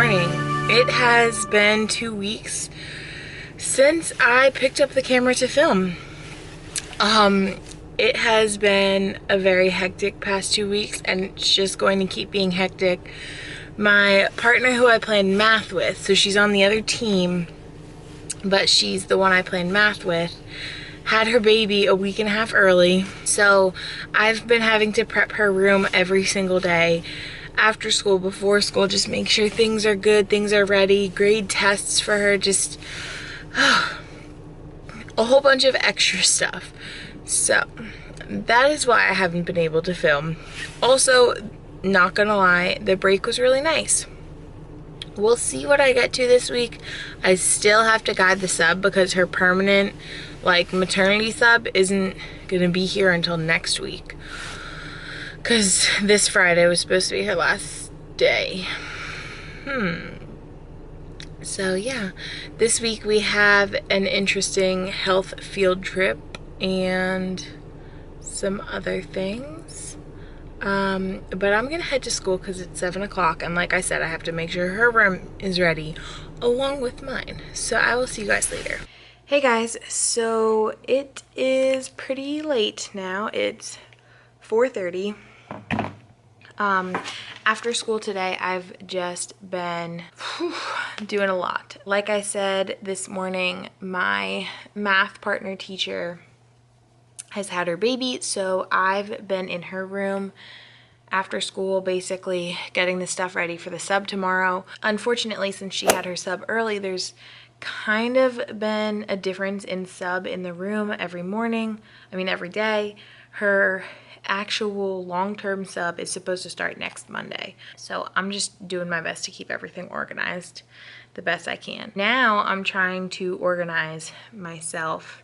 morning. It has been 2 weeks since I picked up the camera to film. It has been a very hectic past 2 weeks, and it's just going to keep being hectic. My partner who I planned math with, so she's on the other team, but she's the one I planned math with, had her baby a week and a half early. So I've been having to prep her room every single day, after school, before school, just make sure things are good, things are ready, grade tests for her, just a whole bunch of extra stuff. So that is why I haven't been able to film. Also, not gonna lie, the break was really nice. We'll see what I get to this week. I still have to guide the sub because her permanent maternity sub isn't gonna be here until next week, because this Friday was supposed to be her last day. So yeah, this week we have an interesting health field trip and some other things. But I'm gonna head to school because it's 7 o'clock, and like I said, I have to make sure her room is ready along with mine. So I will see you guys later. Hey guys, so it is pretty late now. It's 4:30. After school today, I've just been doing a lot. Like I said this morning, my math partner teacher has had her baby, so I've been in her room after school, basically getting the stuff ready for the sub tomorrow. Unfortunately, since she had her sub early, there's kind of been a difference in sub in the room every day. Her actual long-term sub is supposed to start next Monday. So I'm just doing my best to keep everything organized the best I can. Now I'm trying to organize myself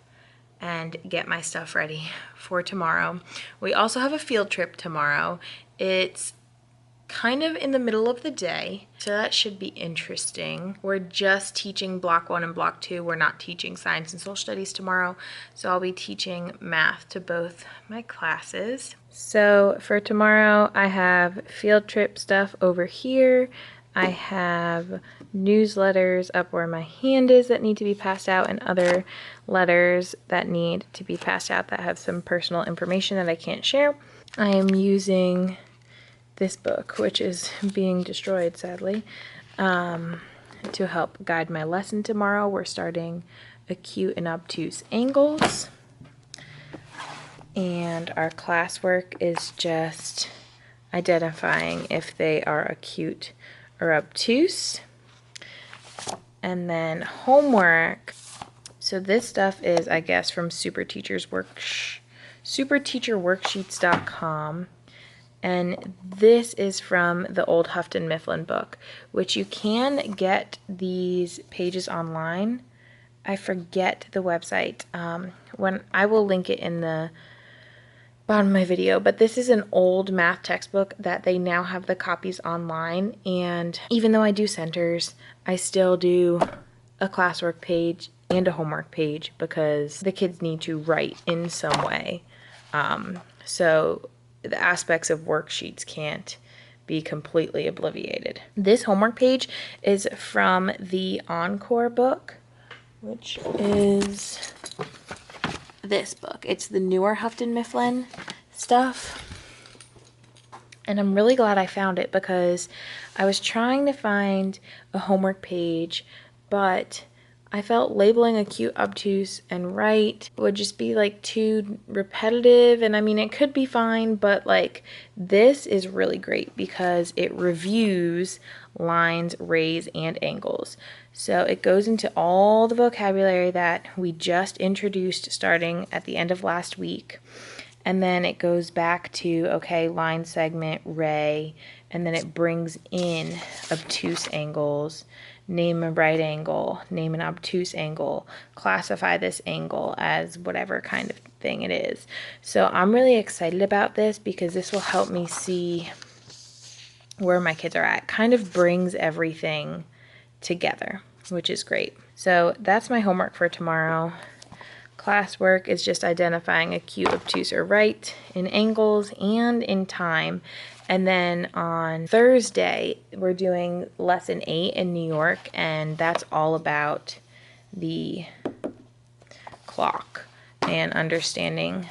and get my stuff ready for tomorrow. We also have a field trip tomorrow. It's kind of in the middle of the day, so that should be interesting. We're just teaching block 1 and block 2. We're not teaching science and social studies tomorrow, so I'll be teaching math to both my classes. So for tomorrow, I have field trip stuff over here. I have newsletters up where my hand is that need to be passed out, and other letters that need to be passed out that have some personal information that I can't share. I am using this book, which is being destroyed sadly, to help guide my lesson tomorrow. We're starting acute and obtuse angles, and our classwork is just identifying if they are acute or obtuse. And then homework, so this stuff is, I guess, from superteacherworksheets.com. And this is from the old Houghton Mifflin book, which you can get these pages online. I forget the website. When I will link it in the bottom of my video, but this is an old math textbook that they now have the copies online. And even though I do centers, I still do a classwork page and a homework page because the kids need to write in some way. So the aspects of worksheets can't be completely obliterated. This homework page is from the Encore book, which is this book. It's the newer Houghton Mifflin stuff. And I'm really glad I found it because I was trying to find a homework page, but I felt labeling acute, obtuse, and right would just be too repetitive. And I mean, it could be fine, but this is really great because it reviews lines, rays, and angles. So it goes into all the vocabulary that we just introduced starting at the end of last week. And then it goes back to, okay, line, segment, ray, and then it brings in obtuse angles. Name a right angle, name an obtuse angle, classify this angle as whatever kind of thing it is. So I'm really excited about this because this will help me see where my kids are at. It kind of brings everything together, which is great. So that's my homework for tomorrow. Classwork is just identifying acute, obtuse, or right in angles and in time. And then on Thursday, we're doing lesson 8 in New York, and that's all about the clock and understanding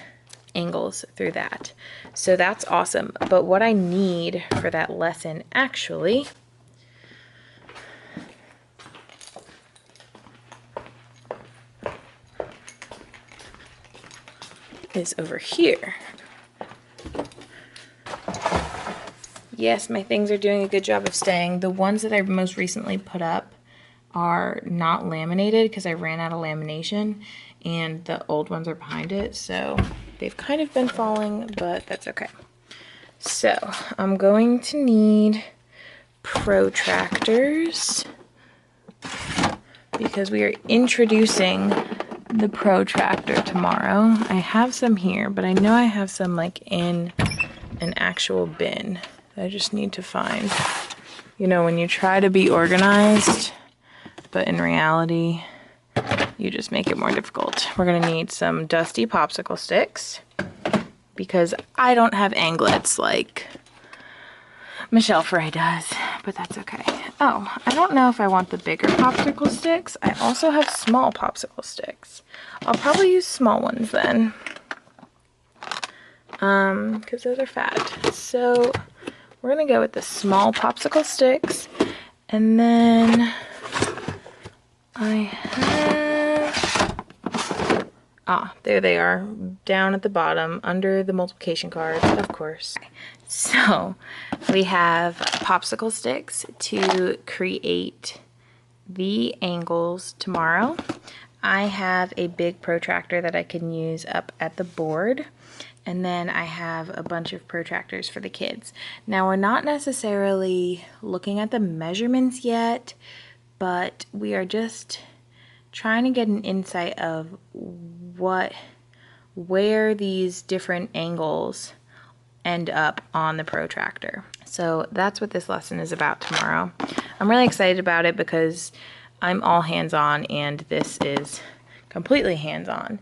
angles through that. So that's awesome. But what I need for that lesson actually is over here. Yes, my things are doing a good job of staying. The ones that I most recently put up are not laminated because I ran out of lamination, and the old ones are behind it, so they've kind of been falling, but that's okay. So I'm going to need protractors because we are introducing the protractor tomorrow. I have some here, but I know I have some like in an actual bin. I just need to find, you know, when you try to be organized, but in reality, you just make it more difficult. We're gonna need some dusty popsicle sticks because I don't have anglets like Michelle Frey does, but that's okay. Oh, I don't know if I want the bigger popsicle sticks. I also have small popsicle sticks. I'll probably use small ones then, because those are fat. So we're gonna go with the small popsicle sticks, and then I have, there they are, down at the bottom, under the multiplication cards, of course. So we have popsicle sticks to create the angles tomorrow. I have a big protractor that I can use up at the board, and then I have a bunch of protractors for the kids. Now we're not necessarily looking at the measurements yet, but we are just trying to get an insight of where these different angles end up on the protractor. So that's what this lesson is about tomorrow. I'm really excited about it because I'm all hands-on and this is completely hands-on.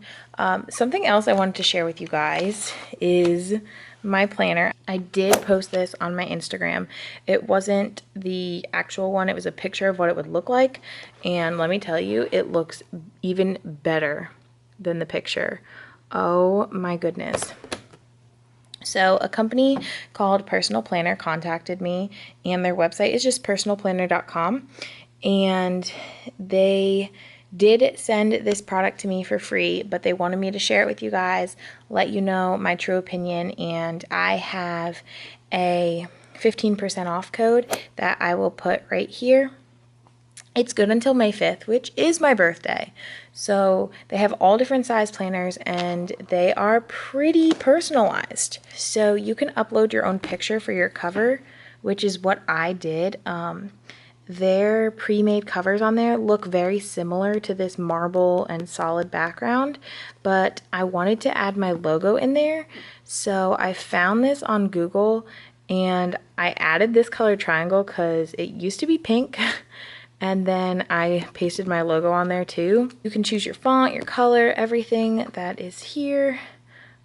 Something else I wanted to share with you guys is my planner. I did post this on my Instagram. It wasn't the actual one, it was a picture of what it would look like, and let me tell you, it looks even better than the picture. Oh my goodness. So a company called Personal Planner contacted me, and their website is just personalplanner.com, and they did send this product to me for free, but they wanted me to share it with you guys, let you know my true opinion, and I have a 15% off code that I will put right here. It's good until May 5th, which is my birthday. So they have all different size planners and they are pretty personalized. So you can upload your own picture for your cover, which is what I did. Their pre-made covers on there look very similar to this marble and solid background, but I wanted to add my logo in there. So I found this on Google and I added this color triangle because it used to be pink. And then I pasted my logo on there too. You can choose your font, your color, everything that is here.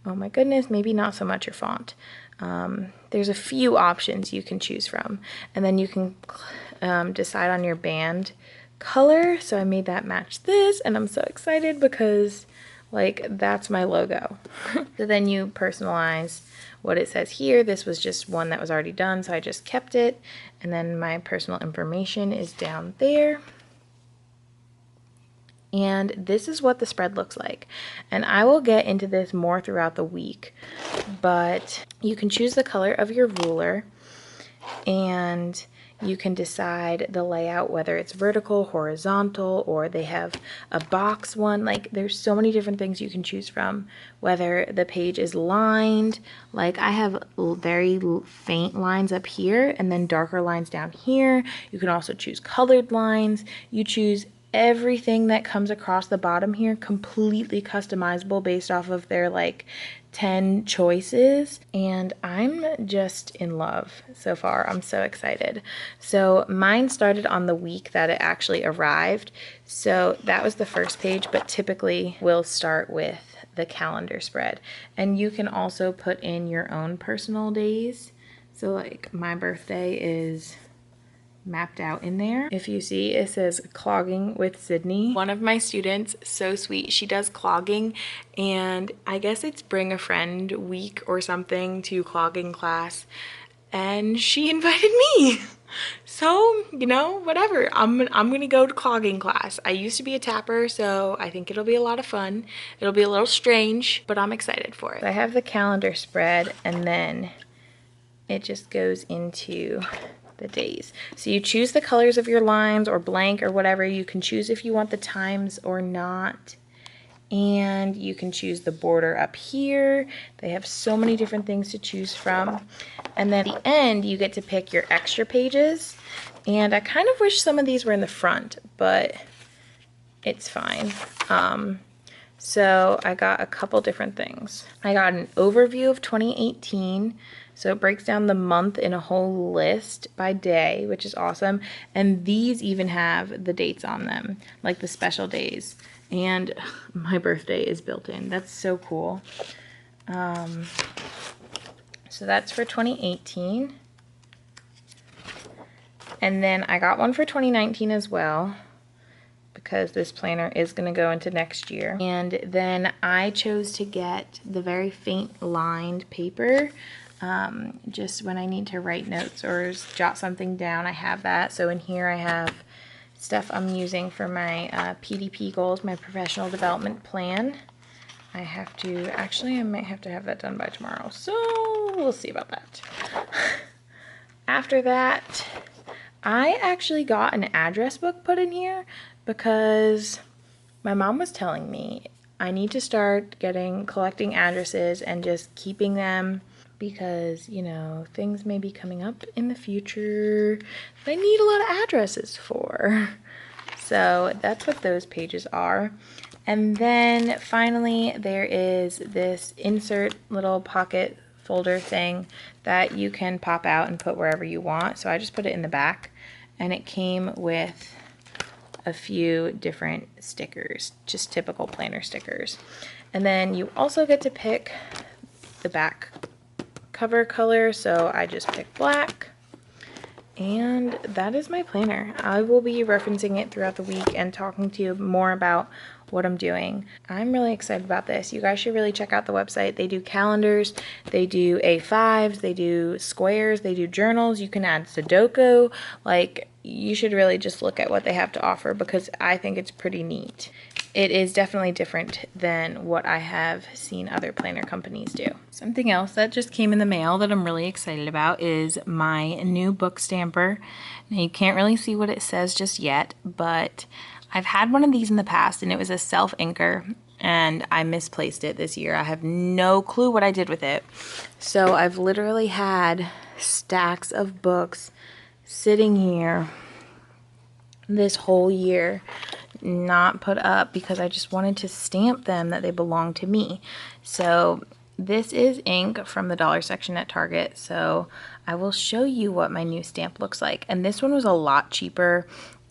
Oh my goodness, maybe not so much your font. There's a few options you can choose from. And then you can decide on your band color. So I made that match this, and I'm so excited because like that's my logo. So then you personalize what it says here. This was just one that was already done, so I just kept it. And then my personal information is down there. And this is what the spread looks like. And I will get into this more throughout the week, but you can choose the color of your ruler and you can decide the layout, whether it's vertical, horizontal, or they have a box one. Like there's so many different things you can choose from, whether the page is lined, like I have very faint lines up here and then darker lines down here. You can also choose colored lines. You choose everything that comes across the bottom here, completely customizable based off of their like 10 choices, and I'm just in love so far. I'm so excited. So mine started on the week that it actually arrived, so that was the first page, but typically we'll start with the calendar spread, and you can also put in your own personal days. So like my birthday is mapped out in there. If you see, it says clogging with Sydney. One of my students, so sweet, she does clogging, and I guess it's bring a friend week or something to clogging class, and she invited me. So, you know, whatever. I'm gonna go to clogging class. I used to be a tapper, so I think it'll be a lot of fun. It'll be a little strange, but I'm excited for it. I have the calendar spread, and then it just goes into the days. So you choose the colors of your lines or blank or whatever. You can choose if you want the times or not. And you can choose the border up here. They have so many different things to choose from. And then at the end, you get to pick your extra pages. And I kind of wish some of these were in the front, but it's fine. So I got a couple different things. I got an overview of 2018. So it breaks down the month in a whole list by day, which is awesome. And these even have the dates on them, like the special days. And my birthday is built in. That's so cool. So that's for 2018. And then I got one for 2019 as well, because this planner is going to go into next year. And then I chose to get the very faint lined paper. Just when I need to write notes or jot something down, I have that. So in here I have stuff I'm using for my PDP goals, my professional development plan. I have to, actually I might have to have that done by tomorrow, so we'll see about that. After that, I actually got an address book put in here because my mom was telling me I need to start collecting addresses and just keeping them, because, you know, things may be coming up in the future that I need a lot of addresses for. So that's what those pages are. And then finally, there is this insert little pocket folder thing that you can pop out and put wherever you want. So I just put it in the back, and it came with a few different stickers, just typical planner stickers. And then you also get to pick the back cover color, so I just picked black. And that is my planner. I will be referencing it throughout the week and talking to you more about what I'm doing. I'm really excited about this. You guys should really check out the website. They do calendars, they do A5s, they do squares, they do journals. You can add Sudoku. Like, you should really just look at what they have to offer, because I think it's pretty neat. It is definitely different than what I have seen other planner companies do. Something else that just came in the mail that I'm really excited about is my new book stamper. Now, you can't really see what it says just yet, but I've had one of these in the past, and it was a self-inker, and I misplaced it this year. I have no clue what I did with it. So I've literally had stacks of books sitting here this whole year, not put up, because I just wanted to stamp them that they belong to me. So this is ink from the dollar section at Target, so I will show you what my new stamp looks like. And this one was a lot cheaper.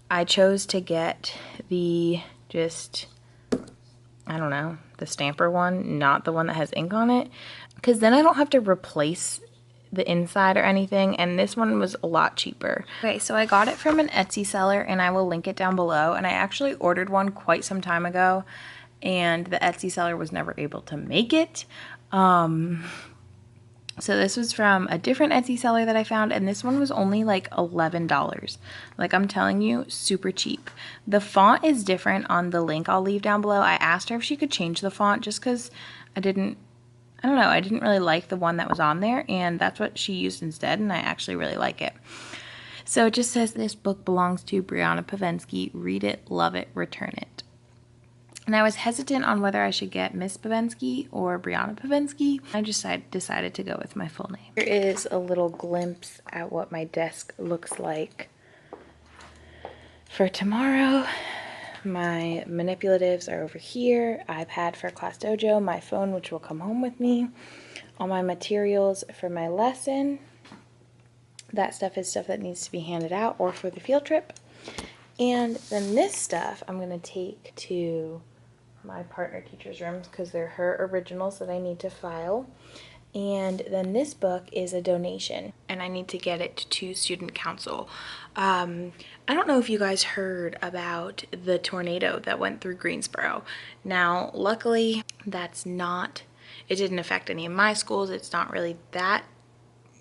I chose to get the I don't know, the stamper one, not the one that has ink on it, because then I don't have to replace the inside or anything, and this one was a lot cheaper. Okay, so I got it from an Etsy seller, and I will link it down below, and I actually ordered one quite some time ago, and the Etsy seller was never able to make it. So this was from a different Etsy seller that I found, and this one was only like $11. Like, I'm telling you, super cheap. The font is different on the link I'll leave down below. I asked her if she could change the font just because I don't know, I didn't really like the one that was on there, and that's what she used instead, and I actually really like it. So it just says, this book belongs to Brianna Pavensky. Read it, love it, return it. And I was hesitant on whether I should get Miss Pavensky or Brianna Pavensky. I just decided to go with my full name. Here is a little glimpse at what my desk looks like for tomorrow. My manipulatives are over here. iPad for Class Dojo, my phone, which will come home with me, all my materials for my lesson. That stuff is stuff that needs to be handed out or for the field trip. And then this stuff I'm going to take to my partner teacher's rooms because they're her originals that I need to file. And then this book is a donation, and I need to get it to student council. I don't know if you guys heard about the tornado that went through Greensboro. Now, luckily, it didn't affect any of my schools. It's not really that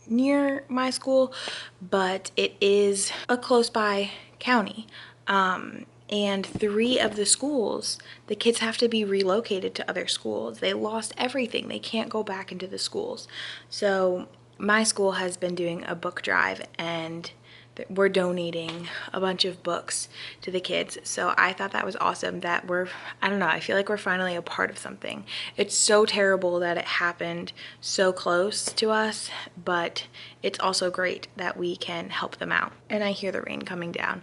near my school, but it is a close by county. And 3 of the schools, the kids have to be relocated to other schools. They lost everything. They can't go back into the schools. So my school has been doing a book drive, and we're donating a bunch of books to the kids. So I thought that was awesome that I don't know, I feel like we're finally a part of something. It's so terrible that it happened so close to us, but it's also great that we can help them out. And I hear the rain coming down.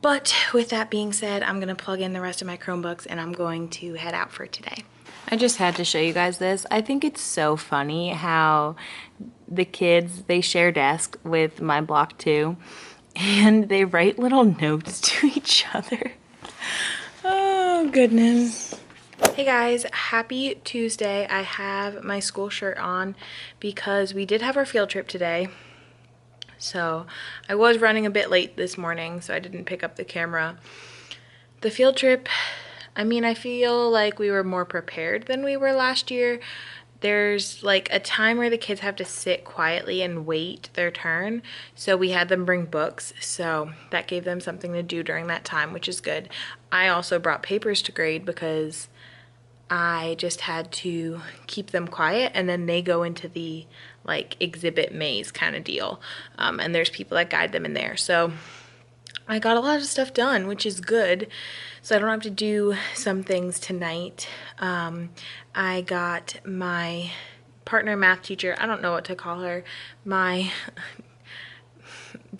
But with that being said, I'm gonna plug in the rest of my Chromebooks and I'm going to head out for today. I just had to show you guys this. I think it's so funny how the kids, they share desk with my block too, and they write little notes to each other. Oh, goodness. Hey guys, happy Tuesday. I have my school shirt on because we did have our field trip today. So I was running a bit late this morning, so I didn't pick up the camera. The field trip, I mean, I feel like we were more prepared than we were last year. There's like a time where the kids have to sit quietly and wait their turn. So we had them bring books. So that gave them something to do during that time, which is good. I also brought papers to grade because I just had to keep them quiet, and then they go into the like exhibit maze kind of deal. And there's people that guide them in there. So I got a lot of stuff done, which is good. So I don't have to do some things tonight. I got my partner math teacher, I don't know what to call her, my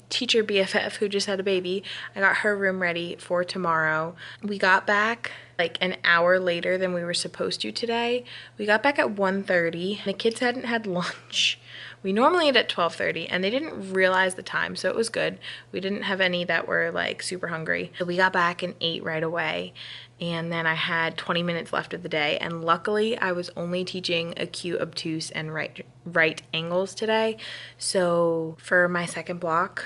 teacher BFF who just had a baby. I got her room ready for tomorrow. We got back like an hour later than we were supposed to today. We got back at 1:30. The kids hadn't had lunch. We normally eat at 12:30, and they didn't realize the time, so it was good. We didn't have any that were like super hungry. So we got back and ate right away, and then I had 20 minutes left of the day, and luckily I was only teaching acute, obtuse, and right angles today. So for my second block,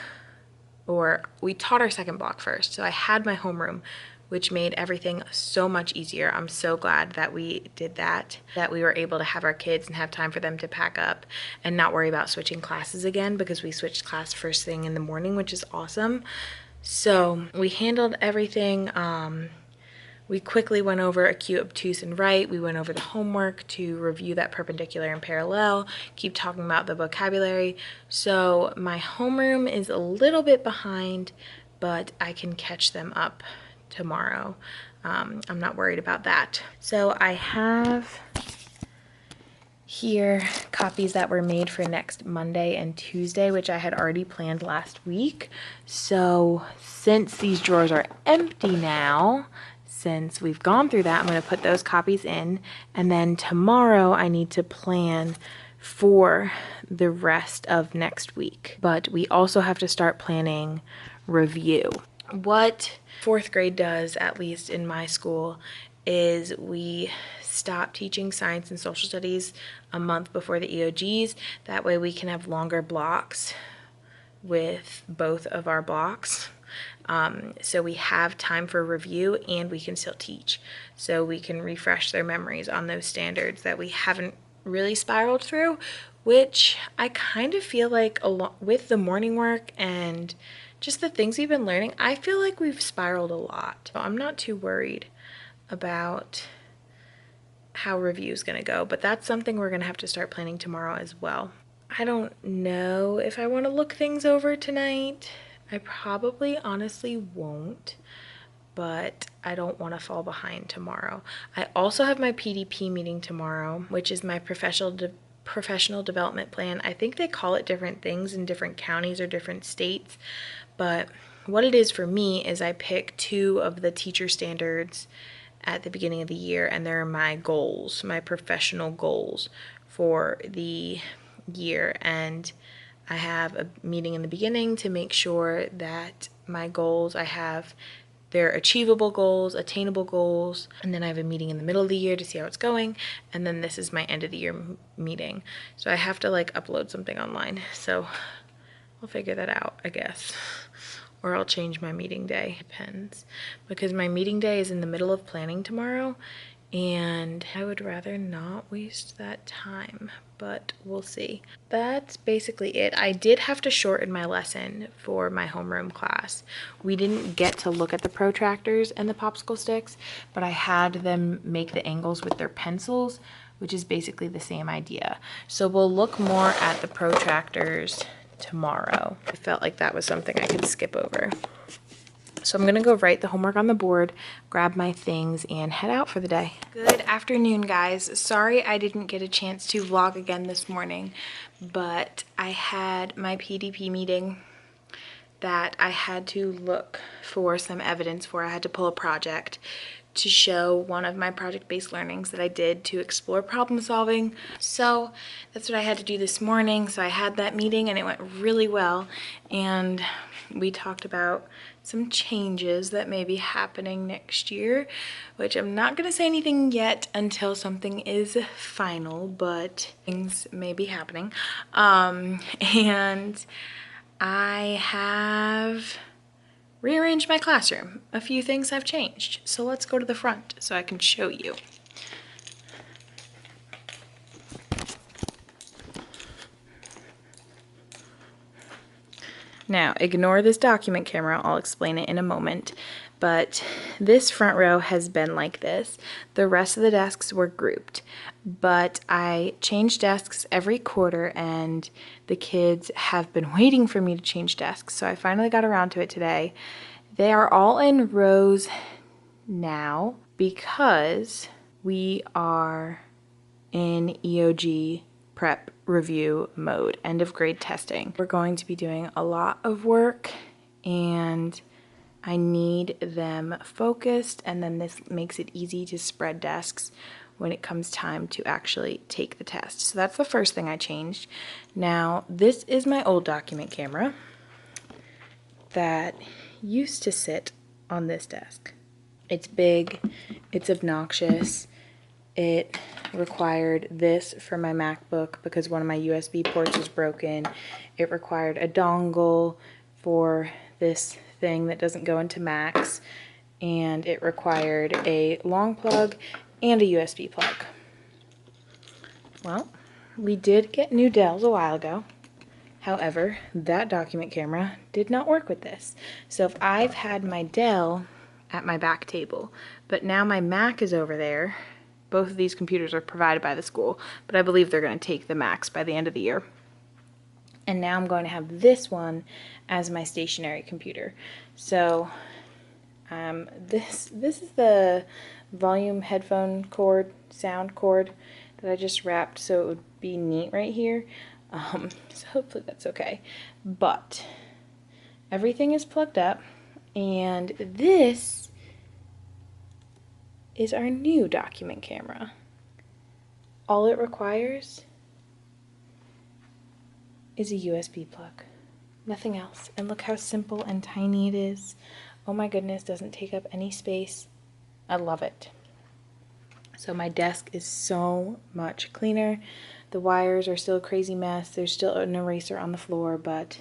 or we taught our second block first, so I had my homeroom, which made everything so much easier. I'm so glad that we did that we were able to have our kids and have time for them to pack up and not worry about switching classes again, because we switched class first thing in the morning, which is awesome. So we handled everything. We quickly went over acute, obtuse, and right. We went over the homework to review that perpendicular and parallel, keep talking about the vocabulary. So my homeroom is a little bit behind, but I can catch them up tomorrow. I'm not worried about that. So I have here copies that were made for next Monday and Tuesday, which I had already planned last week. So since these drawers are empty now, since we've gone through that, I'm going to put those copies in, and then tomorrow I need to plan for the rest of next week. But we also have to start planning review. What 4th grade does, at least in my school, is we stop teaching science and social studies a month before the EOGs. That way we can have longer blocks with both of our blocks. So we have time for review and we can still teach. So we can refresh their memories on those standards that we haven't really spiraled through, which I kind of feel like with the morning work and just the things we've been learning, I feel like we've spiraled a lot. So I'm not too worried about how review is going to go, but that's something we're going to have to start planning tomorrow as well. I don't know if I want to look things over tonight. I probably honestly won't, but I don't want to fall behind tomorrow. I also have my PDP meeting tomorrow, which is my professional development plan. I think they call it different things in different counties or different states, but what it is for me is I pick 2 of the teacher standards at the beginning of the year, and they're my goals, my professional goals for the year. And I have a meeting in the beginning to make sure that my goals, I have they're achievable goals, attainable goals, and then I have a meeting in the middle of the year to see how it's going, and then this is my end of the year meeting. So I have to like upload something online. So I'll figure that out, I guess. Or I'll change my meeting day. Depends. Because my meeting day is in the middle of planning tomorrow, and I would rather not waste that time, but we'll see. That's basically it. I did have to shorten my lesson for my homeroom class. We didn't get to look at the protractors and the popsicle sticks, but I had them make the angles with their pencils, which is basically the same idea. So we'll look more at the protractors tomorrow. I felt like that was something I could skip over. So I'm gonna go write the homework on the board, grab my things, and head out for the day. Good afternoon, guys. Sorry I didn't get a chance to vlog again this morning, but I had my PDP meeting that I had to look for some evidence for. I had to pull a project to show one of my project-based learnings that I did to explore problem solving. So that's what I had to do this morning. So I had that meeting and it went really well. And we talked about some changes that may be happening next year, which I'm not gonna say anything yet until something is final, but things may be happening. And I have rearranged my classroom. A few things have changed. So let's go to the front so I can show you. Now, ignore this document camera. I'll explain it in a moment. But this front row has been like this. The rest of the desks were grouped. But I change desks every quarter and the kids have been waiting for me to change desks. So I finally got around to it today. They are all in rows now because we are in EOG prep review mode, end of grade testing. We're going to be doing a lot of work and I need them focused, and then this makes it easy to spread desks when it comes time to actually take the test. So that's the first thing I changed. Now, this is my old document camera that used to sit on this desk. It's big, it's obnoxious. It required this for my MacBook because one of my USB ports was broken. It required a dongle for this thing that doesn't go into Macs, and it required a long plug and a USB plug. Well, we did get new Dells a while ago. However, that document camera did not work with this. So if I've had my Dell at my back table, but now my Mac is over there. Both of these computers are provided by the school, but I believe they're going to take the Macs by the end of the year. And now I'm going to have this one as my stationary computer. So this is the volume headphone cord, sound cord that I just wrapped so it would be neat right here. So hopefully that's okay. But everything is plugged up, and this is our new document camera. All it requires is a USB plug. Nothing else. And look how simple and tiny it is. Oh my goodness, doesn't take up any space. I love it. So my desk is so much cleaner. The wires are still a crazy mess. There's still an eraser on the floor, but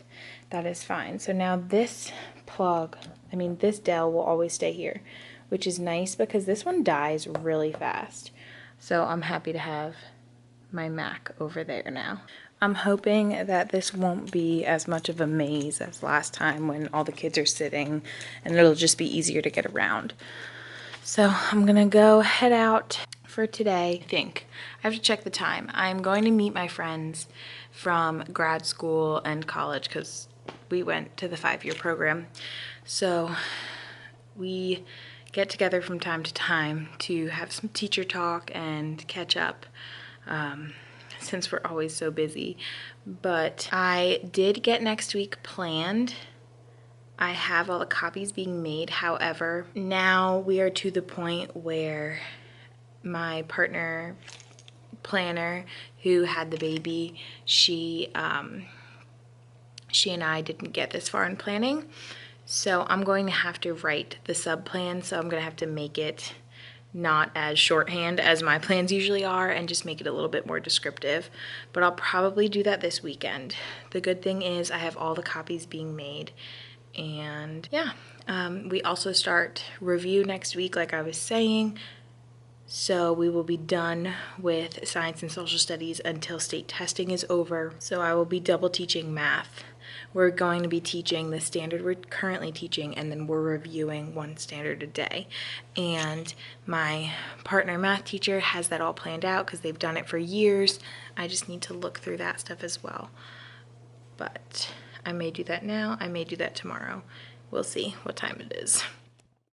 that is fine. So now this plug, this Dell will always stay here, which is nice because this one dies really fast. So I'm happy to have my Mac over there now. I'm hoping that this won't be as much of a maze as last time when all the kids are sitting, and it'll just be easier to get around. So I'm gonna go head out for today. I have to check the time. I'm going to meet my friends from grad school and college because we went to the 5-year program. So we get together from time to time to have some teacher talk and catch up. Since we're always so busy. But I did get next week planned. I have all the copies being made. However, now we are to the point where my partner planner who had the baby, she and I didn't get this far in planning. So I'm going to have to write the sub plan, so I'm going to have to make it not as shorthand as my plans usually are and just make it a little bit more descriptive. But I'll probably do that this weekend. The good thing is I have all the copies being made, and yeah. We also start review next week, like I was saying. So we will be done with science and social studies until state testing is over. So I will be double teaching math. We're going to be teaching the standard we're currently teaching, and then we're reviewing one standard a day. And my partner math teacher has that all planned out because they've done it for years. I just need to look through that stuff as well. But I may do that now, I may do that tomorrow. We'll see what time it is.